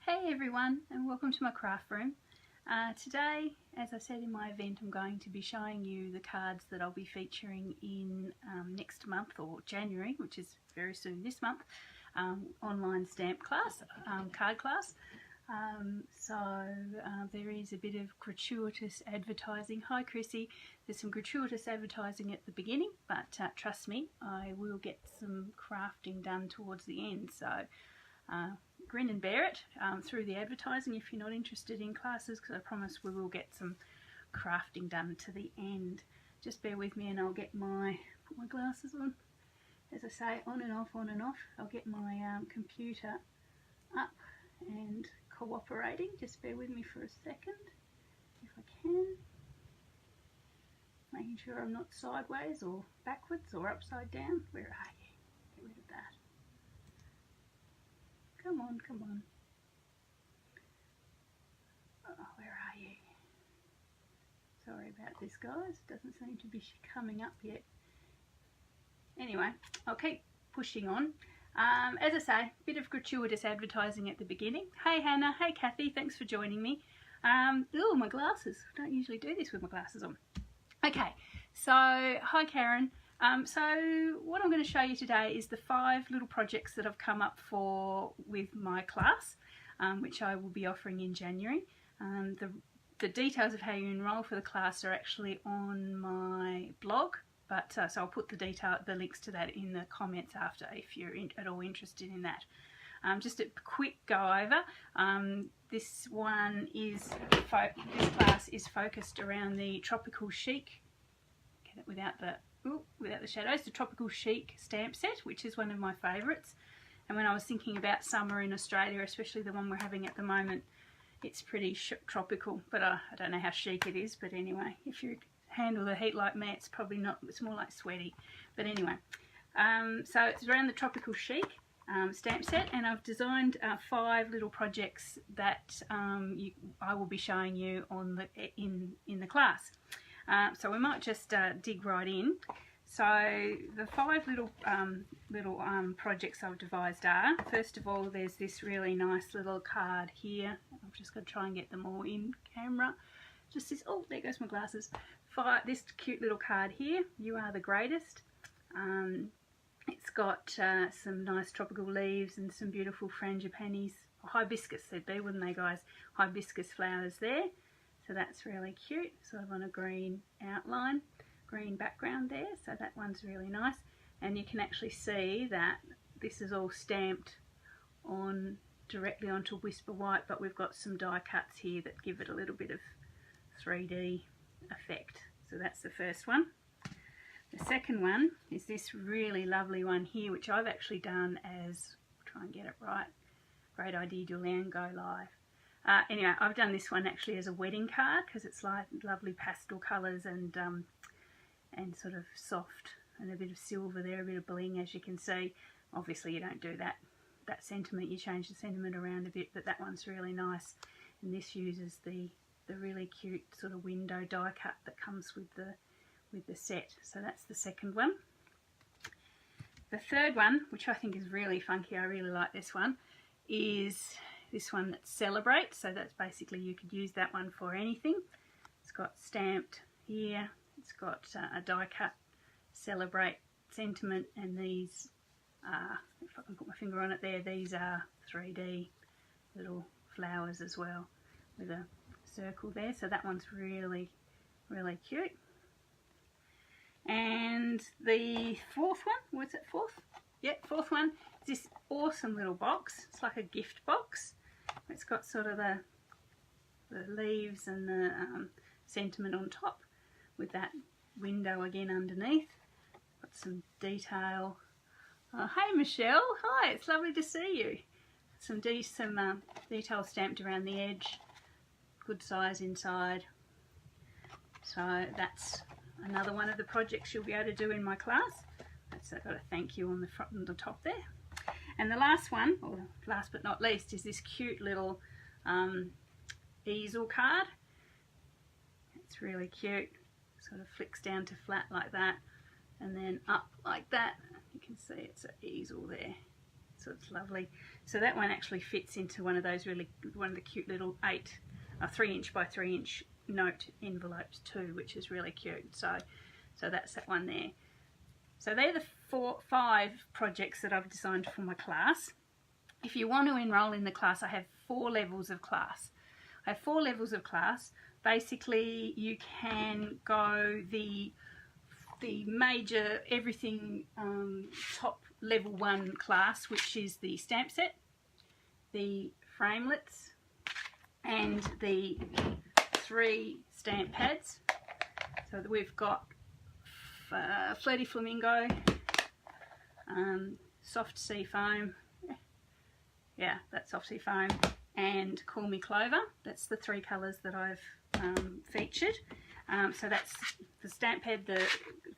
Hey everyone, and welcome to my craft room. Today, as I said in my event, I'm going to be showing you the cards that I'll be featuring in next month, or January, which is very soon this month, online stamp class, card class. There is a bit of gratuitous advertising. Hi Chrissy, there's some gratuitous advertising at the beginning, but trust me, I will get some crafting done towards the end. So grin and bear it through the advertising if you're not interested in classes, because I promise we will get some crafting done to the end. Just bear with me and I'll get put my glasses on. As I say, on and off, on and off. I'll get my computer up and cooperating. Just bear with me for a second if I can. Making sure I'm not sideways or backwards or upside down. Where are you? Get rid of that. Come on, come on. Oh, where are you? Sorry about this, guys. Doesn't seem to be coming up yet. Anyway, I'll keep pushing on. As I say, bit of gratuitous advertising at the beginning. Hey Hannah, hey Kathy, thanks for joining me. Oh, my glasses. I don't usually do this with my glasses on. Okay, so hi Karen. So what I'm going to show you today is the 5 little projects that I've come up with my class, which I will be offering in January. The details of how you enrol for the class are actually on my blog, but so I'll put the links to that in the comments after if you're at all interested in that. Just a quick go over. This class is focused around the Tropical Chic. Get it without the shadows. The Tropical Chic stamp set, which is one of my favourites. And when I was thinking about summer in Australia, especially the one we're having at the moment, it's pretty tropical, but I don't know how chic it is. But anyway, if you handle the heat like me, it's probably not. It's more like sweaty. But anyway, so it's around the Tropical Chic stamp set, and I've designed 5 little projects that I will be showing you in the class. So we might just dig right in. So the 5 little projects I've devised are, first of all, there's this really nice little card here. I'm just going to try and get them all in camera. Just this, oh, there goes my glasses. This cute little card here, you are the greatest. It's got some nice tropical leaves and some beautiful frangipanis, hibiscus they'd be, wouldn't they guys? Hibiscus flowers there. So that's really cute, sort of on a green outline, green background there, so that one's really nice. And you can actually see that this is all stamped directly onto Whisper White, but we've got some die cuts here that give it a little bit of 3D effect. So that's the first one. The second one is this really lovely one here, which I've actually done as, try and get it right, Great Idea Julianne Go Live. Anyway, I've done this one actually as a wedding card because it's like lovely pastel colours and sort of soft and a bit of silver there, a bit of bling, as you can see. Obviously you don't do that sentiment, you change the sentiment around a bit, but that one's really nice. And this uses the really cute sort of window die cut that comes with the set. So that's the second one. The third one, which I think is really funky, I really like this one, is this one that celebrates. So that's basically, you could use that one for anything. It's got stamped here, it's got a die cut celebrate sentiment, and these if I can put my finger on it there, these are 3D little flowers as well with a circle there. So that one's really, really cute. And the fourth one, was it fourth? Yep, fourth one is this awesome little box. It's like a gift box. It's got sort of the leaves and the sentiment on top with that window again underneath. Got some detail. Oh, hey Michelle, hi, it's lovely to see you. Some detail stamped around the edge, good size inside. So that's another one of the projects you'll be able to do in my class. I've got a thank you on the front and the top there. And the last one, or last but not least, is this cute little easel card. It's really cute. Sort of flicks down to flat like that, and then up like that. You can see it's an easel there. So it's lovely. So that one actually fits into one of those one of the cute little 3" by 3" note envelopes too, which is really cute. So that's that one there. So they're the 5 projects that I've designed for my class. If you want to enroll in the class, I have 4 levels of class. I have 4 levels of class. Basically, you can go the major everything top level 1 class, which is the stamp set, the framelits, and the 3 stamp pads. So that we've got Flirty Flamingo, Soft Sea Foam, yeah, that's Soft Sea Foam, and Call Me Clover. That's the 3 colours that I've featured. So that's the stamp pad, the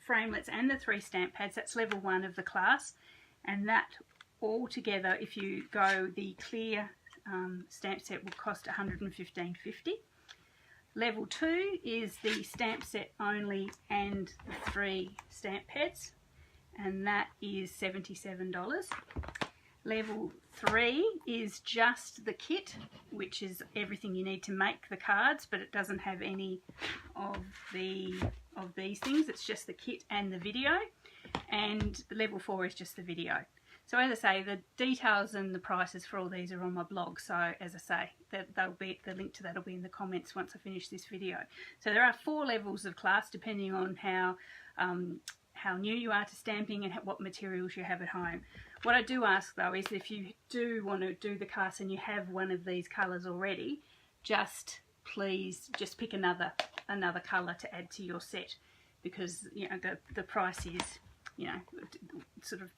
framelits, and the 3 stamp pads. That's level 1 of the class, and that all together, if you go the clear stamp set, will cost $115.50. Level 2 is the stamp set only and the 3 stamp pads, and that is $77. Level 3 is just the kit, which is everything you need to make the cards, but it doesn't have any of these things. It's just the kit and the video, and level 4 is just the video. So as I say, the details and the prices for all these are on my blog. So as I say, they'll be, the link to that will be in the comments once I finish this video. So there are 4 levels of class depending on how new you are to stamping and what materials you have at home. What I do ask though is if you do want to do the class and you have one of these colours already, please just pick another colour to add to your set, because you know the price is, you know, sort of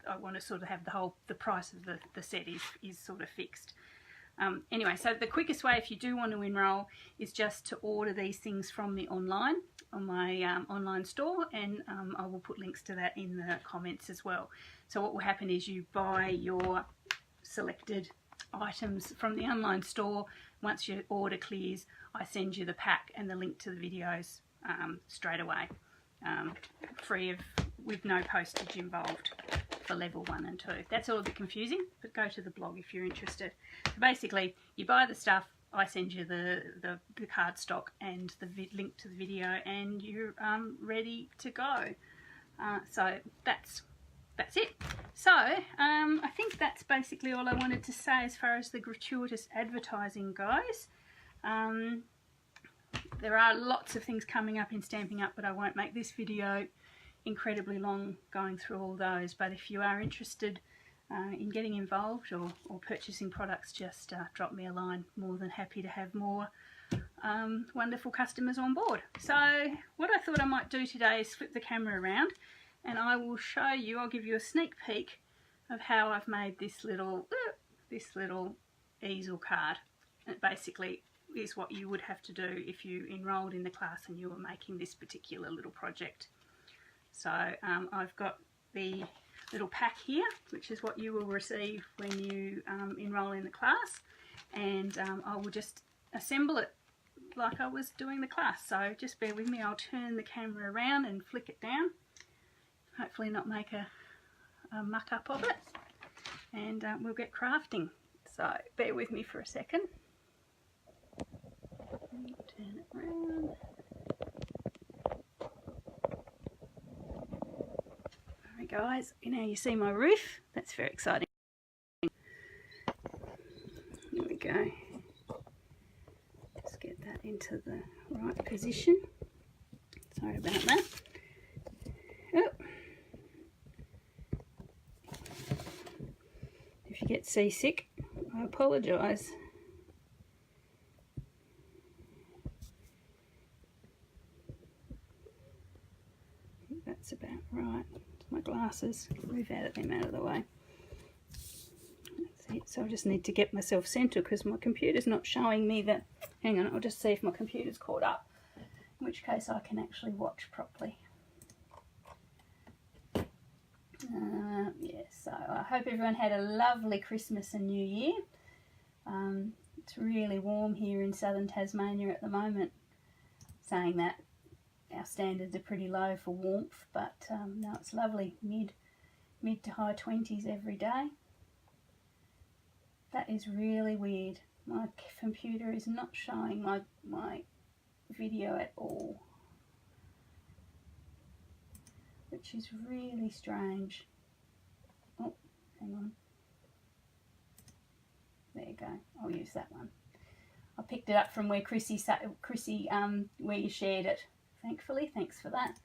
I want to sort of have the price of the set is sort of fixed. Anyway, so the quickest way if you do want to enroll is just to order these things from me on my online store, and I will put links to that in the comments as well. So what will happen is you buy your selected items from the online store. Once your order clears, I send you the pack and the link to the videos straight away, with no postage involved for level 1 and 2. That's all a bit confusing, but go to the blog if you're interested. So basically, you buy the stuff, I send you the cardstock and the link to the video, and you're ready to go. So that's it. So I think that's basically all I wanted to say as far as the gratuitous advertising goes. There are lots of things coming up in Stampin' Up, but I won't make this video incredibly long going through all those. But if you are interested in getting involved or purchasing products, just drop me a line. More than happy to have more wonderful customers on board. So what I thought I might do today is flip the camera around, and I will show you, I'll give you a sneak peek of how I've made this little easel card. It basically is what you would have to do if you enrolled in the class and you were making this particular little project. So I've got the little pack here, which is what you will receive when you enroll in the class, and I will just assemble it like I was doing the class. So just bear with me, I'll turn the camera around and flick it down, hopefully not make a muck up of it, and we'll get crafting. So bear with me for a second. Turn it around. Alright guys, now you see my roof. That's very exciting. There we go. Just get that into the right position. Sorry about that. Oh. If you get seasick, I apologise. That's about right. My glasses, move them out of the way. That's it. So I just need to get myself centered because my computer's not showing me that. Hang on, I'll just see if my computer's caught up, in which case I can actually watch properly. Yes, so I hope everyone had a lovely Christmas and New Year. It's really warm here in southern Tasmania at the moment. Saying that, our standards are pretty low for warmth, but no, it's lovely, mid to high 20s every day. That is really weird. My computer is not showing my video at all, which is really strange. Oh, hang on. There you go. I'll use that one. I picked it up from where Chrissy where you shared it. Thankfully, thanks for that.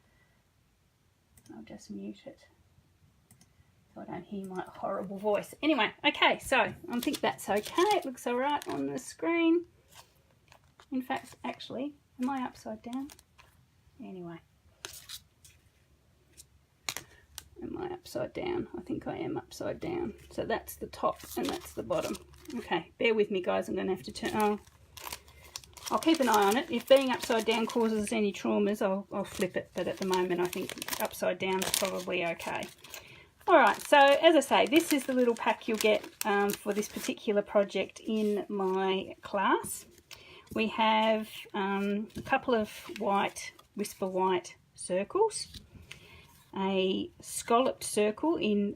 I'll just mute it so I don't hear my horrible voice. Anyway, okay, so I think that's okay. It looks all right on the screen. In fact, actually, am I upside down? Anyway. Am I upside down? I think I am upside down. So that's the top and that's the bottom. Okay, bear with me, guys. I'm going to have to turn... Oh, I'll keep an eye on it. If being upside down causes any traumas, I'll flip it. But at the moment, I think upside down is probably okay. All right, so as I say, this is the little pack you'll get for this particular project in my class. We have a couple of white, Whisper White circles, a scalloped circle in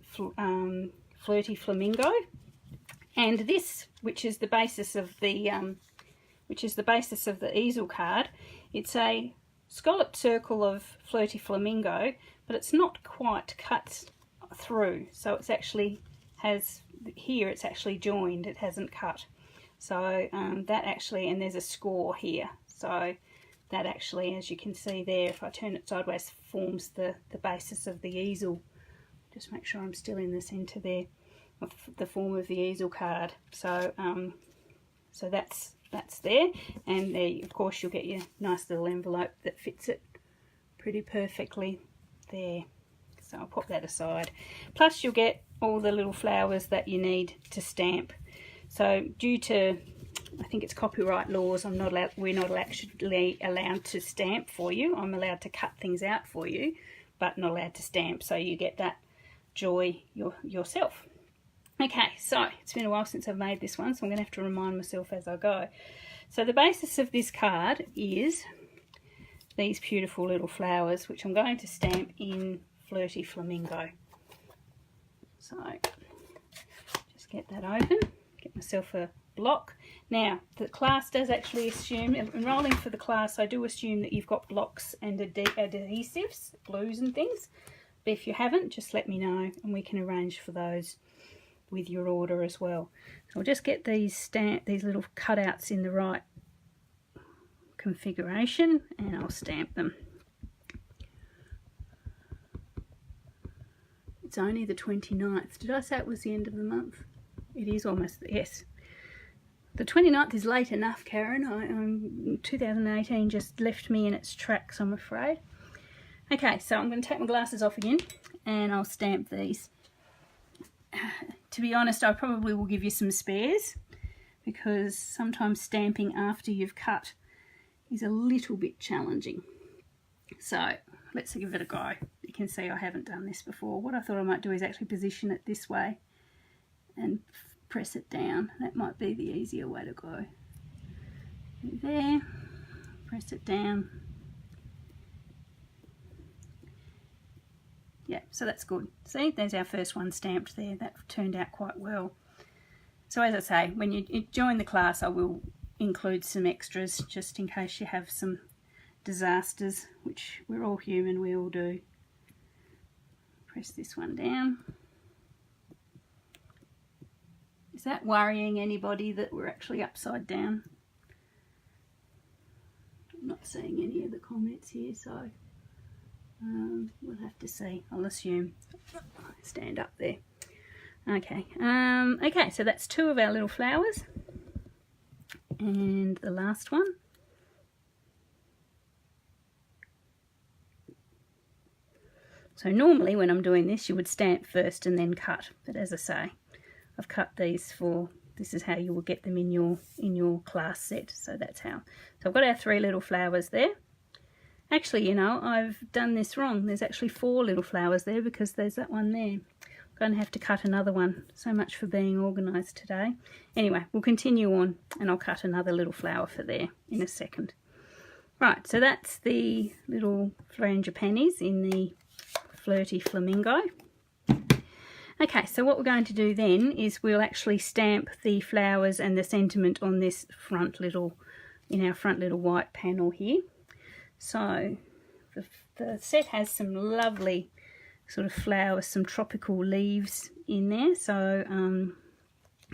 Flirty Flamingo, and this, which is the basis of the easel card. It's a scalloped circle of Flirty Flamingo, but it's not quite cut through, so it's actually here it's actually joined, it hasn't cut. So that actually, and there's a score here, so that actually, as you can see there, if I turn it sideways, forms the basis of the easel. Just make sure I'm still in the center there, of the form of the easel card. So so that's there, and there, of course, you'll get your nice little envelope that fits it pretty perfectly there. So I'll pop that aside. Plus you'll get all the little flowers that you need to stamp. So due to, I think it's copyright laws, we're not actually allowed to stamp for you. I'm allowed to cut things out for you, but not allowed to stamp. So you get that joy yourself. Okay, so it's been a while since I've made this one, so I'm going to have to remind myself as I go. So the basis of this card is these beautiful little flowers, which I'm going to stamp in Flirty Flamingo. So just get that open, get myself a block. Now the class does actually assume, enrolling for the class, I do assume that you've got blocks and adhesives, glues and things, but if you haven't, just let me know and we can arrange for those with your order as well. So I'll just get these little cutouts in the right configuration and I'll stamp them. It's only the 29th. Did I say it was the end of the month? It is almost, yes. The 29th is late enough, Karen. 2018 just left me in its tracks, I'm afraid. Okay, so I'm going to take my glasses off again and I'll stamp these. To be honest, I probably will give you some spares because sometimes stamping after you've cut is a little bit challenging. So let's give it a go. You can see I haven't done this before. What I thought I might do is actually position it this way and press it down. That might be the easier way to go. There, press it down. Yeah, so that's good. See, there's our first one stamped there. That turned out quite well. So as I say, when you join the class, I will include some extras just in case you have some disasters, which we're all human, we all do. Press this one down. Is that worrying anybody that we're actually upside down? I'm not seeing any of the comments here, so we'll have to see. I'll assume. Stand up there. Okay. Okay, so that's two of our little flowers. And the last one. So normally when I'm doing this, you would stamp first and then cut. But as I say, I've cut these for, this is how you will get them in your class set. So that's how. So I've got our three little flowers there. Actually, you know, I've done this wrong. There's actually four little flowers there because there's that one there. I'm going to have to cut another one. So much for being organised today. Anyway, we'll continue on and I'll cut another little flower for there in a second. Right, so that's the little Frangipanis in the Flirty Flamingo. Okay, so what we're going to do then is we'll actually stamp the flowers and the sentiment on this front little, in our front little white panel here. So the set has some lovely sort of flowers, some tropical leaves in there. So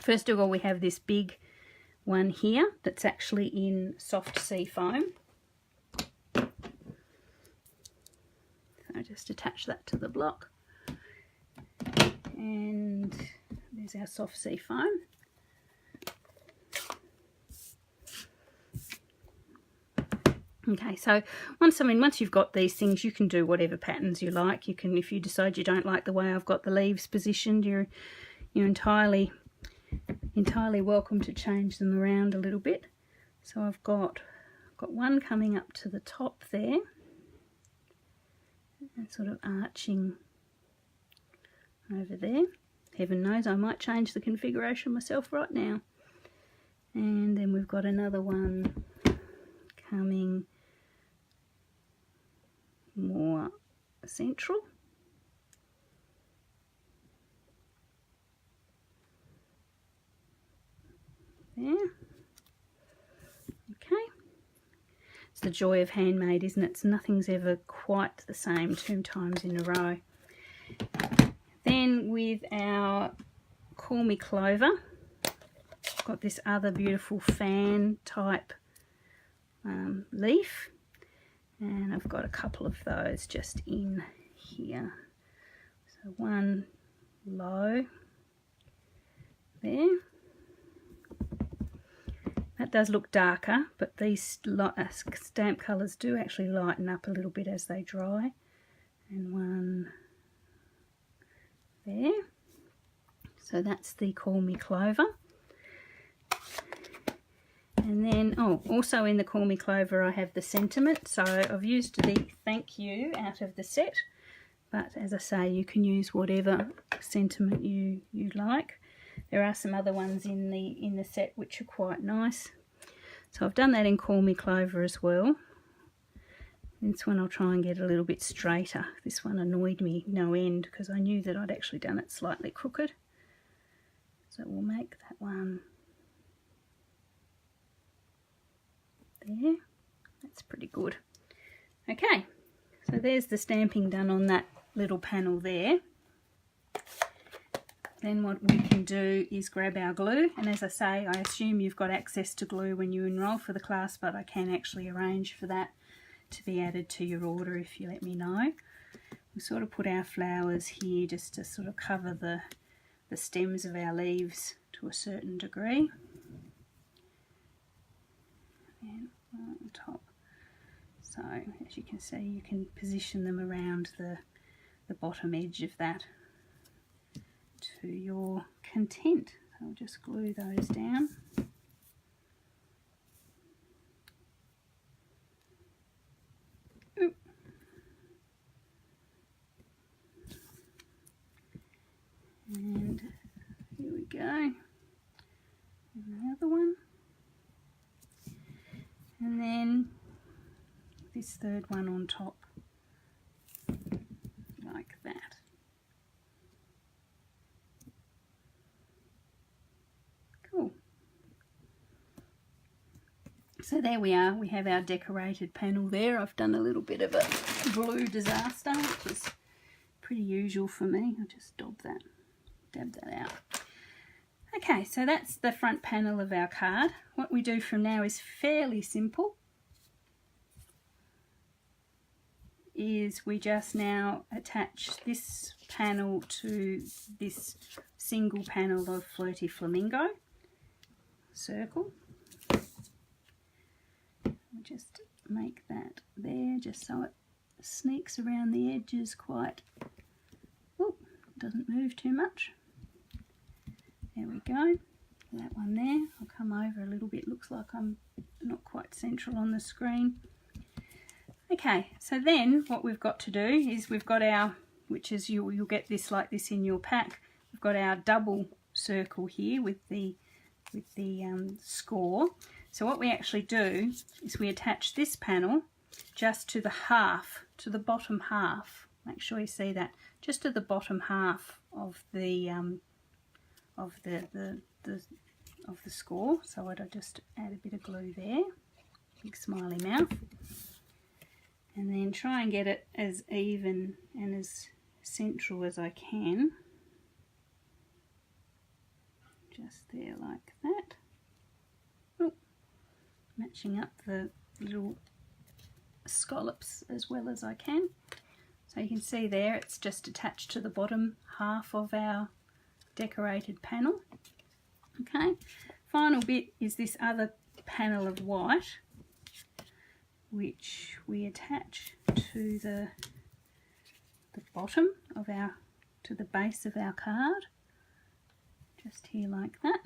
first of all, we have this big one here that's actually in soft sea foam. So just attach that to the block. And there's our soft sea foam. Okay, so once you've got these things, you can do whatever patterns you like. You can, if you decide you don't like the way I've got the leaves positioned, you're entirely welcome to change them around a little bit. So I've got one coming up to the top there and sort of arching over there. Heaven knows I might change the configuration myself right now. And then we've got another one coming more central. There. Okay. It's the joy of handmade, isn't it? Nothing's ever quite the same 2 times in a row. Then with our Call Me Clover, I've got this other beautiful fan type leaf, and I've got a couple of those just in here. So one low there. That does look darker, but these stamp colours do actually lighten up a little bit as they dry. And one there. So that's the Call Me Clover. And then, also in the Call Me Clover I have the sentiment. So I've used the Thank You out of the set, but as I say, you can use whatever sentiment you like. There are some other ones in the set which are quite nice. So I've done that in Call Me Clover as well. This one I'll try and get a little bit straighter. This one annoyed me no end because I knew that I'd actually done it slightly crooked. So we'll make that one there. That's pretty good. Okay, so there's the stamping done on that little panel there. Then what we can do is grab our glue, and as I say, I assume you've got access to glue when you enroll for the class, but I can actually arrange for that to be added to your order if you let me know. We sort of put our flowers here just to sort of cover the stems of our leaves to a certain degree. And on top. So as you can see, you can position them around the bottom edge of that to your content. So I'll just glue those down. Oop. And here we go. And another one. And then this third one on top, like that. Cool. So there we are, we have our decorated panel there. I've done a little bit of a glue disaster, which is pretty usual for me. I'll just dab that out. Okay, so that's the front panel of our card. What we do from now is fairly simple. Is we just now attach this panel to this single panel of Flirty Flamingo circle. We'll just make that there just so it sneaks around the edges quite, doesn't move too much. There we go, that one there. I'll come over a little bit, looks like I'm not quite central on the screen. Okay, so then what we've got to do is we've got our, which is you'll get this like this in your pack, we've got our double circle here with the score. So what we actually do is we attach this panel just to the bottom half Make sure you see that just to the bottom half of the score. So I'd just add a bit of glue there, big smiley mouth, and then try and get it as even and as central as I can. Just there like that. Oh, matching up the little scallops as well as I can. So you can see there it's just attached to the bottom half of our decorated panel. Okay, final bit is this other panel of white, which we attach to the bottom of to the base of our card, just here like that.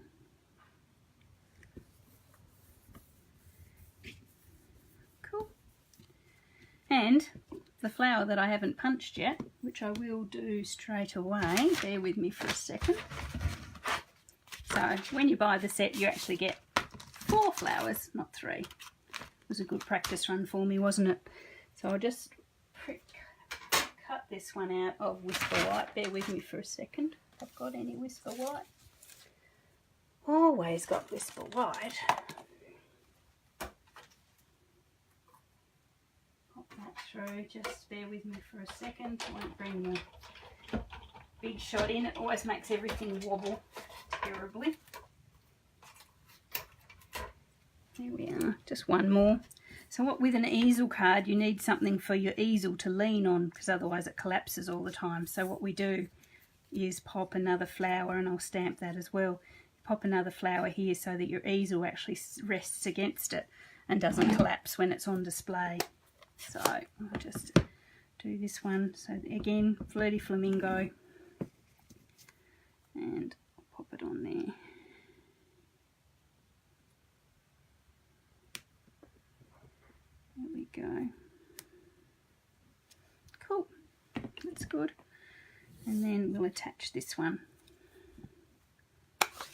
Cool. And the flower that I haven't punched yet, which I will do straight away, bear with me for a second. So when you buy the set you actually get 4 flowers, not 3. It was a good practice run for me, wasn't it? So I'll just cut this one out of Whisper White. Bear with me for a second. If I've got any Whisper White. Always got Whisper White. Pop that through. Just bear with me for a second. I won't bring the big shot in. It always makes everything wobble terribly. There we are. Just one more. So what, with an easel card you need something for your easel to lean on, because otherwise it collapses all the time. So what we do is pop another flower, and I'll stamp that as well. Pop another flower here so that your easel actually rests against it and doesn't collapse when it's on display. So I'll just do this one. So again, Flirty Flamingo, and I'll pop it on there. There we go. Cool, that's good. And then we'll attach this one.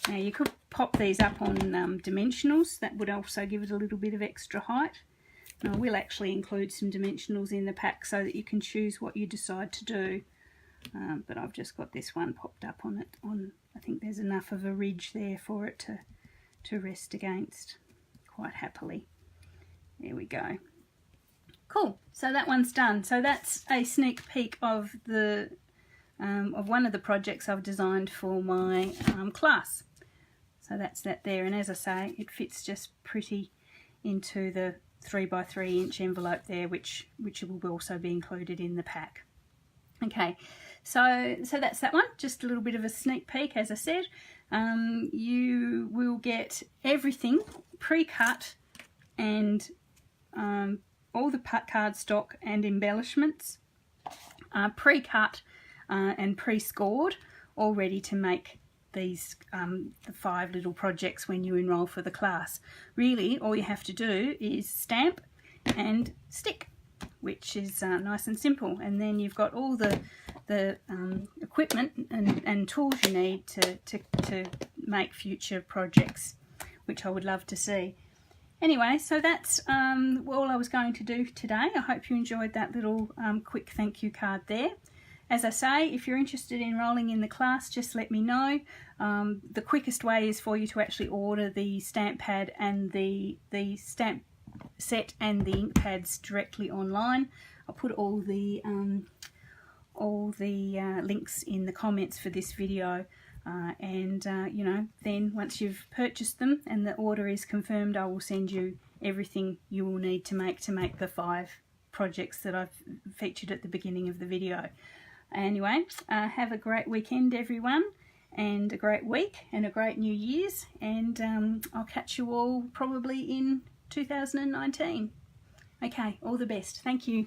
Now you could pop these up on dimensionals. That would also give it a little bit of extra height. And I will actually include some dimensionals in the pack so that you can choose what you decide to do. But I've just got this one popped up on it. I think there's enough of a ridge there for it to rest against quite happily. There we go. Cool. So that one's done. So that's a sneak peek of the of one of the projects I've designed for my class. So that's that there, and as I say, it fits just pretty into the 3x3 inch envelope there, which will also be included in the pack. Okay, so that's that one. Just a little bit of a sneak peek, as I said. You will get everything pre-cut, and all the cardstock and embellishments are pre-cut and pre-scored, all ready to make these the 5 little projects when you enroll for the class. Really, all you have to do is stamp and stick, which is nice and simple. And then you've got all the equipment and tools you need to make future projects, which I would love to see. Anyway, so that's all I was going to do today. I hope you enjoyed that little quick thank you card there. As I say, if you're interested in enrolling in the class, just let me know. The quickest way is for you to actually order the stamp pad and the stamp set and the ink pads directly online. I'll put all the links in the comments for this video. You know, then once you've purchased them and the order is confirmed, I will send you everything you will need to make the 5 projects that I've featured at the beginning of the video. Anyway, have a great weekend everyone, and a great week and a great New Year's, and I'll catch you all probably in 2019. Okay, all the best. Thank you.